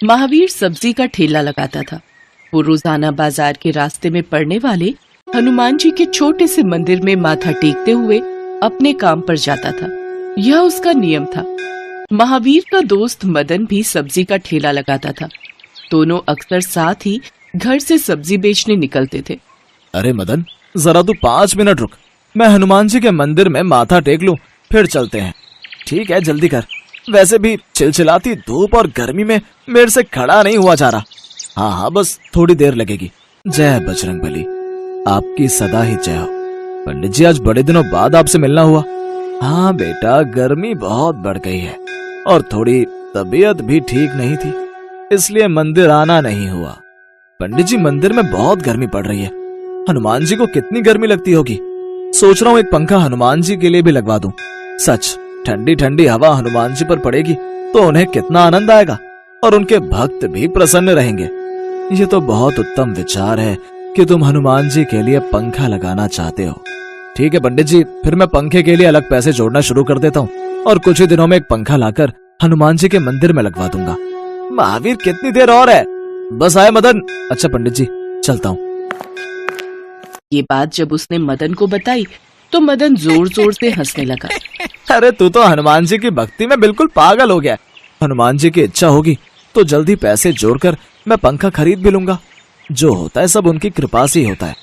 महावीर सब्जी का ठेला लगाता था। वो रोजाना बाजार के रास्ते में पड़ने वाले हनुमान जी के छोटे से मंदिर में माथा टेकते हुए अपने काम पर जाता था। यह उसका नियम था। महावीर का दोस्त मदन भी सब्जी का ठेला लगाता था। दोनों अक्सर साथ ही घर से सब्जी बेचने निकलते थे। अरे मदन, जरा तू 5 मिनट रुक, मैं हनुमान जी के मंदिर में माथा टेक लूं, फिर चलते हैं। ठीक है, जल्दी कर। वैसे भी चिलचिलाती धूप और गर्मी में मेरे से खड़ा नहीं हुआ जा रहा। हाँ, बस थोड़ी देर लगेगी। जय बजरंगबली, आपकी सदा ही जय हो। पंडित जी, आज बड़े दिनों बाद आपसे मिलना हुआ। हाँ बेटा, गर्मी बहुत बढ़ गई है और थोड़ी तबीयत भी ठीक नहीं थी, इसलिए मंदिर आना नहीं हुआ। पंडित जी, मंदिर में बहुत गर्मी पड़ रही है। हनुमान जी को कितनी गर्मी लगती होगी। सोच रहा हूँ एक पंखा हनुमान जी के लिए भी लगवा दूं। सच, ठंडी ठंडी हवा हनुमान जी पर पड़ेगी तो उन्हें कितना आनंद आएगा और उनके भक्त भी प्रसन्न रहेंगे। ये तो बहुत उत्तम विचार है कि तुम हनुमान जी के लिए पंखा लगाना चाहते हो। ठीक है पंडित जी, फिर मैं पंखे के लिए अलग पैसे जोड़ना शुरू कर देता हूँ और कुछ ही दिनों में एक पंखा लाकर हनुमान जी के मंदिर में लगवा दूंगा। महावीर, कितनी देर और है? बस आए मदन। अच्छा पंडित जी, चलता हूँ। ये बात जब उसने मदन को बताई तो मदन जोर जोर से हंसने लगा। अरे तू तो हनुमान जी की भक्ति में बिल्कुल पागल हो गया। हनुमान जी की इच्छा होगी तो जल्दी पैसे जोड़कर मैं पंखा खरीद भी लूंगा। जो होता है सब उनकी कृपा से ही होता है।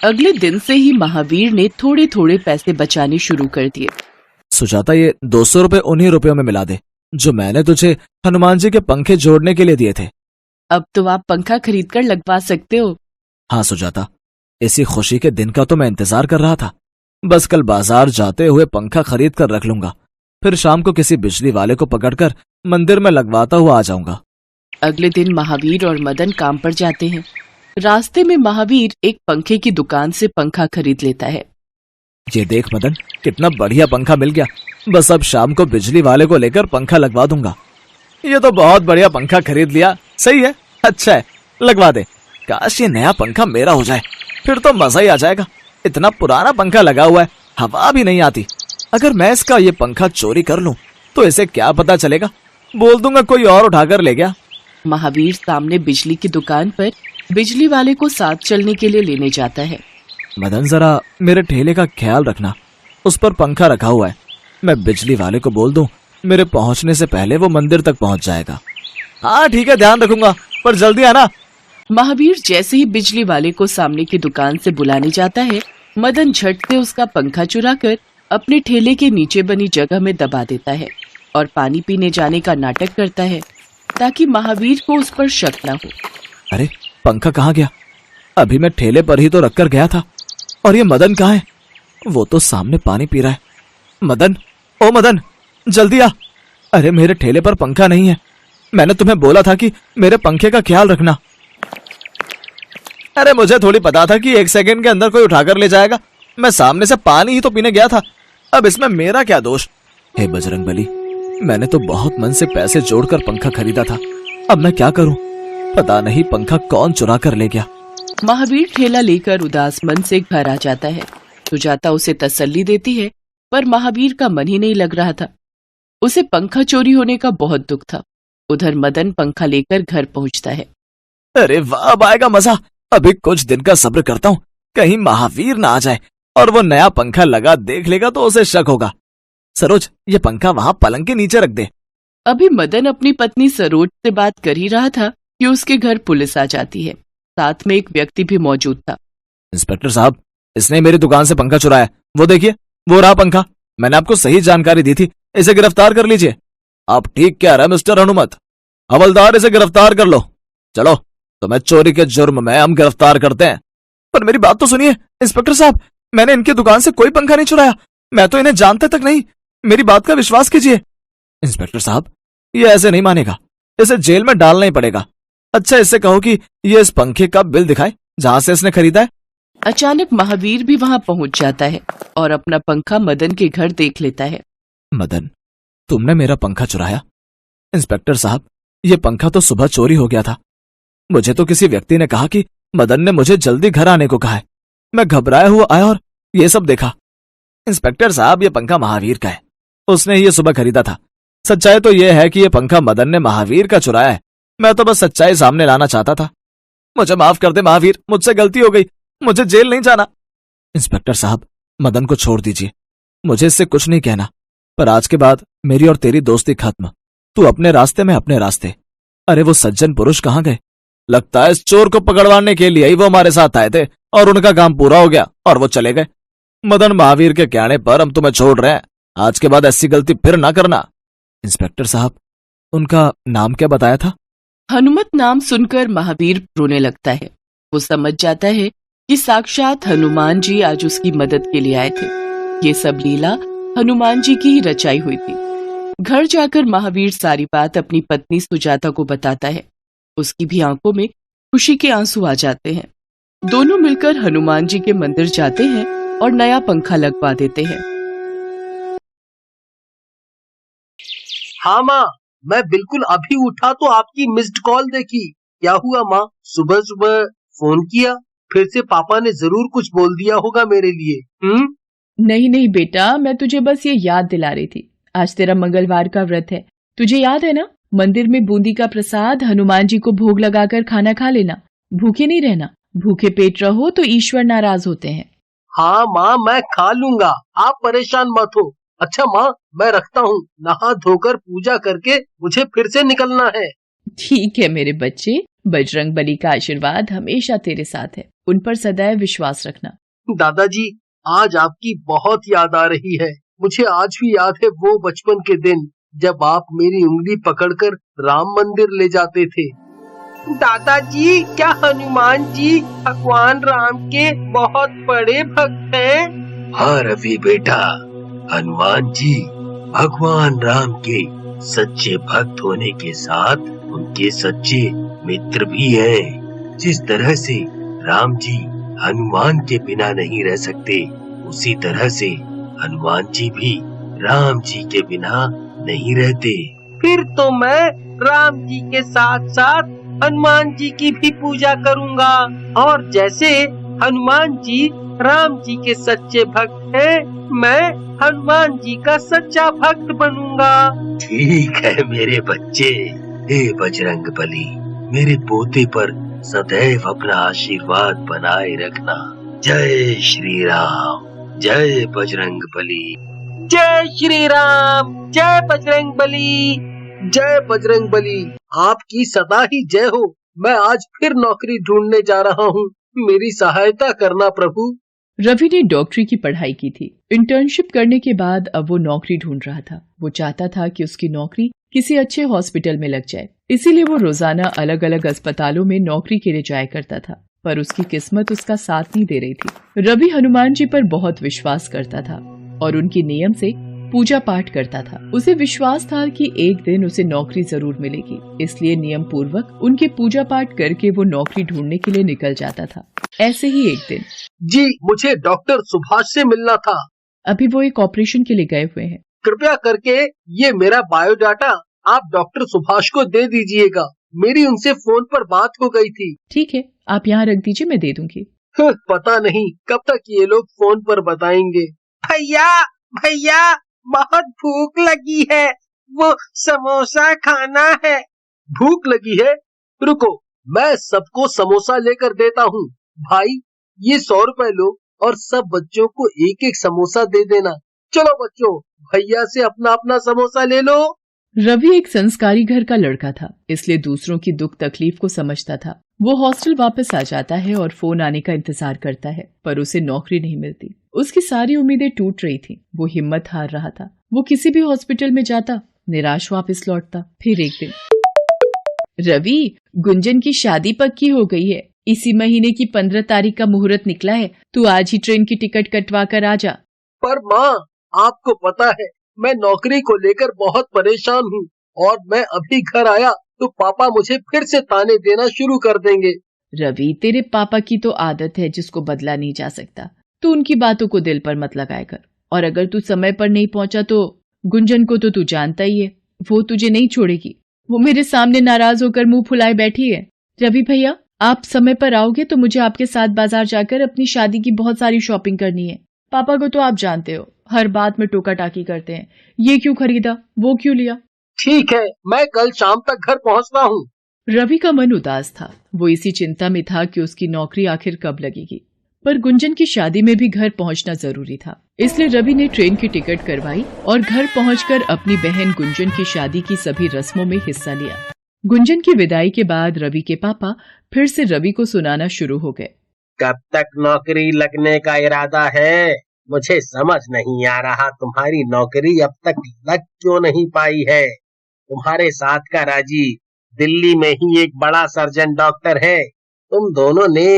अगले दिन से ही महावीर ने थोड़े थोड़े पैसे बचाने शुरू कर दिए। सुजाता, ये 200 रुपए उन्हीं रुपयों में मिला दे जो मैंने तुझे हनुमान जी के पंखे जोड़ने के लिए दिए थे। अब तो आप पंखा खरीद कर लगवा सकते हो। हाँ सुजाता, इसी खुशी के दिन का तो मैं इंतजार कर रहा था। बस कल बाजार जाते हुए पंखा खरीद कर रख लूंगा, फिर शाम को किसी बिजली वाले को पकड़कर मंदिर में लगवाता हुआ आ जाऊंगा। अगले दिन महावीर और मदन काम पर जाते हैं। रास्ते में महावीर एक पंखे की दुकान से पंखा खरीद लेता है। ये देख मदन, कितना बढ़िया पंखा मिल गया। बस अब शाम को बिजली वाले को लेकर पंखा लगवा दूंगा। ये तो बहुत बढ़िया पंखा खरीद लिया। सही है, अच्छा है, लगवा दे। काश ये नया पंखा मेरा हो जाए, फिर तो मजा ही आ जाएगा। इतना पुराना पंखा लगा हुआ है, हवा भी नहीं आती। अगर मैं इसका ये पंखा चोरी कर लूं तो इसे क्या पता चलेगा। बोल दूंगा कोई और उठाकर ले गया। महावीर सामने बिजली की दुकान पर बिजली वाले को साथ चलने के लिए लेने जाता है। मदन, जरा मेरे ठेले का ख्याल रखना, उस पर पंखा रखा हुआ है। मैं बिजली वाले को बोल दूं, मेरे पहुंचने से पहले वो मंदिर तक पहुंच जाएगा। हाँ ठीक है, ध्यान रखूंगा, पर जल्दी आना। महावीर जैसे ही बिजली वाले को सामने की दुकान से बुलाने जाता है, मदन झट से उसका पंखा चुराकर अपने ठेले के नीचे बनी जगह में दबा देता है और पानी पीने जाने का नाटक करता है ताकि महावीर को उस पर शक न हो। अरे पंखा कहाँ गया? अभी मैं ठेले पर ही तो रखकर गया था। और ये मदन कहाँ है? वो तो सामने पानी पी रहा है। मदन, ओ मदन, जल्दी आ। अरे मेरे ठेले पर पंखा नहीं है। मैंने तुम्हें बोला था कि मेरे पंखे का ख्याल रखना। अरे मुझे थोड़ी पता था कि 1 सेकंड के अंदर कोई उठाकर ले जाएगा। मैं सामने से पानी ही तो पीने गया था। अब इसमें मेरा क्या दोष? हे बजरंगबली, मैंने तो बहुत मन से पैसे जोड़कर पंखा खरीदा था। अब मैं क्या करूं? पता नहीं पंखा कौन चुरा कर ले गया। महावीर ठेला लेकर उदास मन से घर आ जाता है। सुजाता उसे तसल्ली देती है, पर महावीर का मन ही नहीं लग रहा था। उसे पंखा चोरी होने का बहुत दुख था। उधर मदन पंखा लेकर घर पहुंचता है। अरे वाह, अब आएगा मजा। अभी कुछ दिन का सब्र करता हूँ, कहीं महावीर ना आ जाए और वो नया पंखा लगा देख लेगा तो उसे शक होगा। सरोज, ये पंखा वहाँ पलंग के नीचे रख दे। अभी मदन अपनी पत्नी सरोज से बात कर ही रहा था कि उसके घर पुलिस आ जाती है। साथ में एक व्यक्ति भी मौजूद था। इंस्पेक्टर साहब, इसने मेरी दुकान से पंखा चुराया। वो देखिए, वो रहा पंखा। मैंने आपको सही जानकारी दी थी, इसे गिरफ्तार कर लीजिए। आप ठीक कह रहे हैं मिस्टर हनुमत। हवलदार, इसे गिरफ्तार कर लो। चलो, तुम्हें चोरी के जुर्म में हम गिरफ्तार करते हैं। पर मेरी बात तो सुनिए इंस्पेक्टर साहब, मैंने इनकी दुकान से कोई पंखा नहीं चुराया। मैं तो इन्हें जानता तक नहीं। मेरी बात का विश्वास कीजिए। इंस्पेक्टर साहब, ये ऐसे नहीं मानेगा, इसे जेल में डालना ही पड़ेगा। अच्छा, इससे कहो कि ये इस पंखे का बिल दिखाए जहाँ से इसने खरीदा है। अचानक महावीर भी वहाँ पहुँच जाता है और अपना पंखा मदन के घर देख लेता है। मदन, तुमने मेरा पंखा चुराया? इंस्पेक्टर साहब, ये पंखा तो सुबह चोरी हो गया था। मुझे तो किसी व्यक्ति ने कहा कि मदन ने मुझे जल्दी घर आने को कहा है। मैं घबराया हुआ आया और ये सब देखा। इंस्पेक्टर साहब, ये पंखा महावीर का है। उसने ये सुबह खरीदा था। सच्चाई तो ये है कि ये पंखा मदन ने महावीर का चुराया है। मैं तो बस सच्चाई सामने लाना चाहता था। मुझे माफ कर दे महावीर, मुझसे गलती हो गई, मुझे जेल नहीं जाना। इंस्पेक्टर साहब, मदन को छोड़ दीजिए, मुझे इससे कुछ नहीं कहना, पर आज के बाद मेरी और तेरी दोस्ती खत्म। तू अपने रास्ते में अपने रास्ते। अरे वो सज्जन पुरुष कहाँ गए? लगता है इस चोर को पकड़वाने के लिए ही वो हमारे साथ आए थे और उनका काम पूरा हो गया और वो चले गए। मदन महावीर के कहने पर हम तुम्हें छोड़ रहे हैं, आज के बाद ऐसी गलती फिर ना करना। इंस्पेक्टर साहब, उनका नाम क्या बताया था? हनुमत नाम सुनकर महावीर रोने लगता है। वो समझ जाता है कि साक्षात हनुमान जी आज उसकी मदद के लिए आए थे। ये सब लीला हनुमान जी की ही रचाई हुई थी। घर जाकर महावीर सारी बात अपनी पत्नी सुजाता को बताता है। उसकी भी आंखों में खुशी के आंसू आ जाते हैं। दोनों मिलकर हनुमान जी के मंदिर जाते हैं और नया पंखा लगवा देते हैं। हाँ माँ, मैं बिल्कुल अभी उठा तो आपकी मिस्ड कॉल देखी। क्या हुआ माँ, सुबह सुबह फोन किया? फिर से पापा ने जरूर कुछ बोल दिया होगा मेरे लिए। नहीं नहीं बेटा, मैं तुझे बस ये याद दिला रही थी, आज तेरा मंगलवार का व्रत है। तुझे याद है ना, मंदिर में बूंदी का प्रसाद हनुमान जी को भोग लगाकर खाना खा लेना। भूखे नहीं रहना, भूखे पेट रहो तो ईश्वर नाराज होते हैं। हाँ माँ, मैं खा लूंगा, आप परेशान मत हो। अच्छा माँ, मैं रखता हूँ, नहा धोकर पूजा करके मुझे फिर से निकलना है। ठीक है मेरे बच्चे, बजरंग बली का आशीर्वाद हमेशा तेरे साथ है, उन पर सदैव विश्वास रखना। दादाजी, आज आपकी बहुत याद आ रही है। मुझे आज भी याद है वो बचपन के दिन जब आप मेरी उंगली पकड़कर राम मंदिर ले जाते थे। दादाजी, क्या हनुमान जी भगवान राम के बहुत बड़े भक्त हैं? हाँ रवि बेटा, हनुमान जी भगवान राम के सच्चे भक्त होने के साथ उनके सच्चे मित्र भी हैं। जिस तरह से राम जी हनुमान के बिना नहीं रह सकते, उसी तरह से हनुमान जी भी राम जी के बिना नहीं रहते। फिर तो मैं राम जी के साथ साथ हनुमान जी की भी पूजा करूंगा, और जैसे हनुमान जी राम जी के सच्चे भक्त हैं, मैं हनुमान जी का सच्चा भक्त बनूंगा। ठीक है मेरे बच्चे। हे बजरंग बली, मेरे पोते पर सदैव अपना आशीर्वाद बनाए रखना। जय श्री राम, जय बजरंग बली। जय श्री राम, जय बजरंग बली, जय बजरंग बली। आपकी सदा ही जय हो। मैं आज फिर नौकरी ढूंढने जा रहा हूँ, मेरी सहायता करना प्रभु। रवि ने डॉक्टरी की पढ़ाई की थी। इंटर्नशिप करने के बाद अब वो नौकरी ढूंढ रहा था। वो चाहता था कि उसकी नौकरी किसी अच्छे हॉस्पिटल में लग जाए, इसीलिए वो रोजाना अलग अलग अस्पतालों में नौकरी के लिए जाया करता था, पर उसकी किस्मत उसका साथ नहीं दे रही थी। रवि हनुमान जी पर बहुत विश्वास करता था और उनके नियम से पूजा पाठ करता था। उसे विश्वास था कि एक दिन उसे नौकरी जरूर मिलेगी, इसलिए नियम पूर्वक उनके पूजा पाठ करके वो नौकरी ढूंढने के लिए निकल जाता था। ऐसे ही एक दिन, जी मुझे डॉक्टर सुभाष से मिलना था। अभी वो एक ऑपरेशन के लिए गए हुए हैं। कृपया करके ये मेरा बायोडाटा आप डॉक्टर सुभाष को दे दीजिएगा। मेरी उनसे फोन पर बात हो गई थी। ठीक है, आप यहाँ रख दीजिए, मैं दे दूंगी। पता नहीं कब तक ये लोग फोन पर बताएंगे। भैया भैया, बहुत भूख लगी है, वो समोसा खाना है। भूख लगी है? रुको, मैं सबको समोसा लेकर देता हूँ। भाई, ये 100 रुपए लो और सब बच्चों को एक एक समोसा दे देना। चलो बच्चों, भैया से अपना अपना समोसा ले लो। रवि एक संस्कारी घर का लड़का था, इसलिए दूसरों की दुख तकलीफ को समझता था। वो हॉस्टल वापस आ जाता है और फोन आने का इंतजार करता है, पर उसे नौकरी नहीं मिलती। उसकी सारी उम्मीदें टूट रही थी। वो हिम्मत हार रहा था। वो किसी भी हॉस्पिटल में जाता, निराश वापस लौटता। फिर एक दिन, रवि, गुंजन की शादी पक्की हो गई है। इसी महीने की 15 तारीख का मुहूर्त निकला है। तू आज ही ट्रेन की टिकट कटवा कर आ जा। पर माँ, आपको पता है मैं नौकरी को लेकर बहुत परेशान हूँ, और मैं अभी घर आया तो पापा मुझे फिर से ताने देना शुरू कर देंगे। रवि, तेरे पापा की तो आदत है जिसको बदला नहीं जा सकता। तू उनकी बातों को दिल पर मत लगाया कर। और अगर तू समय पर नहीं पहुंचा तो गुंजन को तो तू जानता ही है, वो तुझे नहीं छोड़ेगी। वो मेरे सामने नाराज होकर मुंह फुलाए बैठी है। रवि भैया, आप समय पर आओगे तो मुझे आपके साथ बाजार जाकर अपनी शादी की बहुत सारी शॉपिंग करनी है। पापा को तो आप जानते हो, हर बात में टोका टाकी करते हैं। ये क्यों खरीदा, वो क्यों लिया। ठीक है, मैं कल शाम तक घर पहुंचता हूँ। रवि का मन उदास था। वो इसी चिंता में था कि उसकी नौकरी आखिर कब लगेगी। पर गुंजन की शादी में भी घर पहुंचना जरूरी था, इसलिए रवि ने ट्रेन की टिकट करवाई और घर पहुंचकर अपनी बहन गुंजन की शादी की सभी रस्मों में हिस्सा लिया। गुंजन की विदाई के बाद रवि के पापा फिर से रवि को सुनाना शुरू हो गए। कब तक नौकरी लगने का इरादा है? मुझे समझ नहीं आ रहा, तुम्हारी नौकरी अब तक लग क्यों नहीं पाई है? तुम्हारे साथ का राजीव दिल्ली में ही एक बड़ा सर्जन डॉक्टर है। तुम दोनों ने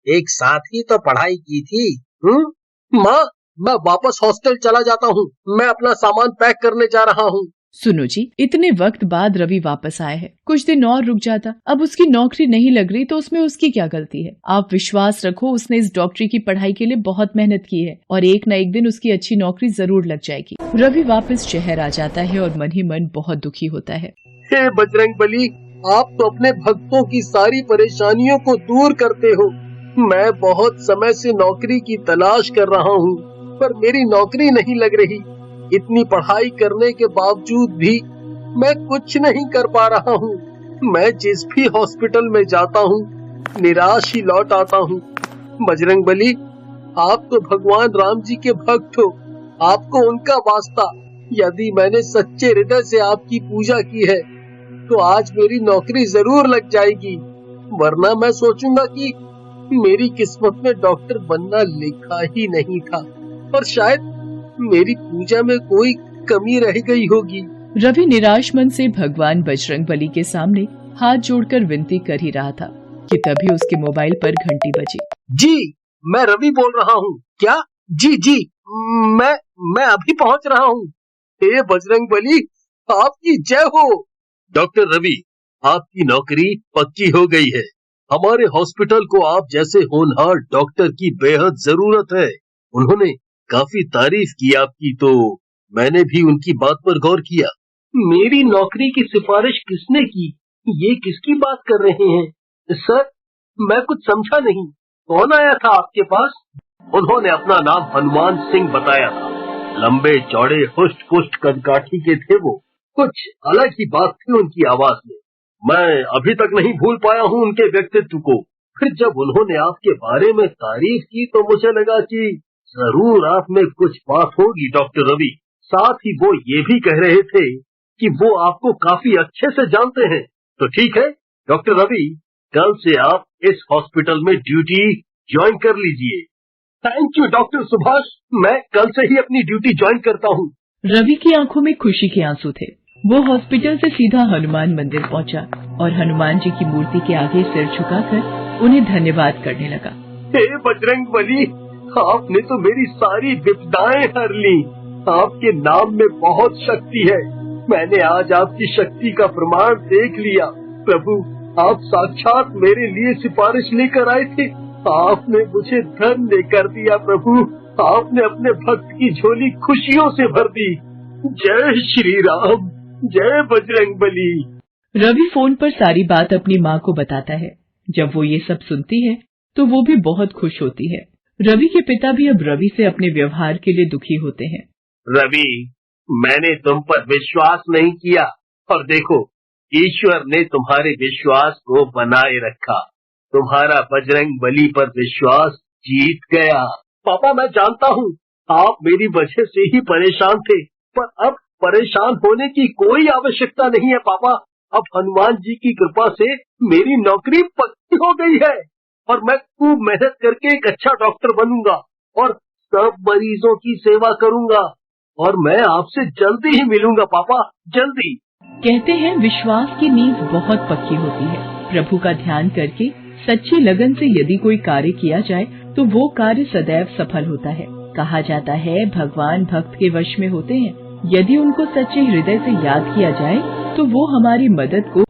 एक साथ ही तो पढ़ाई की थी। माँ, मैं वापस हॉस्टल चला जाता हूँ। मैं अपना सामान पैक करने जा रहा हूँ। सुनो जी, इतने वक्त बाद रवि वापस आया है, कुछ दिन और रुक जाता। अब उसकी नौकरी नहीं लग रही तो उसमें उसकी क्या गलती है? आप विश्वास रखो, उसने इस डॉक्टरी की पढ़ाई के लिए बहुत मेहनत की है और एक न एक दिन उसकी अच्छी नौकरी जरूर लग जाएगी। रवि वापस शहर आ जाता है और मन ही मन बहुत दुखी होता है। हे बजरंगबली, आप तो अपने भक्तों की सारी परेशानियों को दूर करते हो। मैं बहुत समय से नौकरी की तलाश कर रहा हूँ, पर मेरी नौकरी नहीं लग रही। इतनी पढ़ाई करने के बावजूद भी मैं कुछ नहीं कर पा रहा हूँ। मैं जिस भी हॉस्पिटल में जाता हूँ निराश ही लौट आता हूँ। बजरंगबली, आप तो भगवान राम जी के भक्त हो, आपको उनका वास्ता। यदि मैंने सच्चे हृदय से आपकी पूजा की है तो आज मेरी नौकरी जरूर लग जाएगी, वरना मैं सोचूंगा कि मेरी किस्मत में डॉक्टर बनना लिखा ही नहीं था और शायद मेरी पूजा में कोई कमी रह गई होगी। रवि निराश मन से भगवान बजरंगबली के सामने हाथ जोड़कर विनती कर ही रहा था कि तभी उसके मोबाइल पर घंटी बजी। जी, मैं रवि बोल रहा हूँ। क्या? जी, मैं अभी पहुँच रहा हूँ। हे बजरंगबली, आपकी जय हो। डॉक्टर रवि, आपकी नौकरी पक्की हो गई है। हमारे हॉस्पिटल को आप जैसे होनहार डॉक्टर की बेहद जरूरत है। उन्होंने काफी तारीफ की आपकी, तो मैंने भी उनकी बात पर गौर किया। मेरी नौकरी की सिफारिश किसने की? ये किसकी बात कर रहे हैं? सर, मैं कुछ समझा नहीं। कौन आया था आपके पास? उन्होंने अपना नाम हनुमान सिंह बताया था। लंबे चौड़े हुष्ट पुष्ट कदकाठी के थे वो। कुछ अलग ही बात थी उनकी आवाज में। मैं अभी तक नहीं भूल पाया हूँ उनके व्यक्तित्व को। फिर जब उन्होंने आपके बारे में तारीफ की तो मुझे लगा कि जरूर आप में कुछ बात होगी डॉक्टर रवि। साथ ही वो ये भी कह रहे थे कि वो आपको काफी अच्छे से जानते हैं। तो ठीक है डॉक्टर रवि, कल से आप इस हॉस्पिटल में ड्यूटी ज्वाइन कर लीजिए। थैंक यू डॉक्टर सुभाष, मैं कल से ही अपनी ड्यूटी ज्वाइन करता हूँ। रवि की आंखों में खुशी के आंसू थे। वो हॉस्पिटल से सीधा हनुमान मंदिर पहुंचा और हनुमान जी की मूर्ति के आगे सिर झुकाकर उन्हें धन्यवाद करने लगा। हे बजरंगबली, आपने तो मेरी सारी विपदाएं हर ली। आपके नाम में बहुत शक्ति है। मैंने आज आपकी शक्ति का प्रमाण देख लिया। प्रभु, आप साक्षात मेरे लिए सिफारिश लेकर आए थे। आपने मुझे धन्य कर दिया प्रभु। आपने अपने भक्त की झोली खुशियों से भर दी। जय श्री राम, जय बजरंगबली। रवि फोन पर सारी बात अपनी माँ को बताता है। जब वो ये सब सुनती है तो वो भी बहुत खुश होती है। रवि के पिता भी अब रवि से अपने व्यवहार के लिए दुखी होते हैं। रवि, मैंने तुम पर विश्वास नहीं किया और देखो, ईश्वर ने तुम्हारे विश्वास को बनाए रखा। तुम्हारा बजरंगबली पर विश्वास जीत गया। पापा, मैं जानता हूँ आप मेरी वजह से ही परेशान थे, पर अब परेशान होने की कोई आवश्यकता नहीं है पापा। अब हनुमान जी की कृपा से मेरी नौकरी पक्की हो गई है और मैं खूब मेहनत करके एक अच्छा डॉक्टर बनूंगा और सब मरीजों की सेवा करूंगा और मैं आपसे जल्दी ही मिलूंगा पापा, जल्दी। कहते हैं विश्वास की नींव बहुत पक्की होती है। प्रभु का ध्यान करके सच्ची लगन से यदि कोई कार्य किया जाए तो वो कार्य सदैव सफल होता है। कहा जाता है भगवान भक्त के वश में होते हैं। यदि उनको सच्चे हृदय से याद किया जाए तो वो हमारी मदद को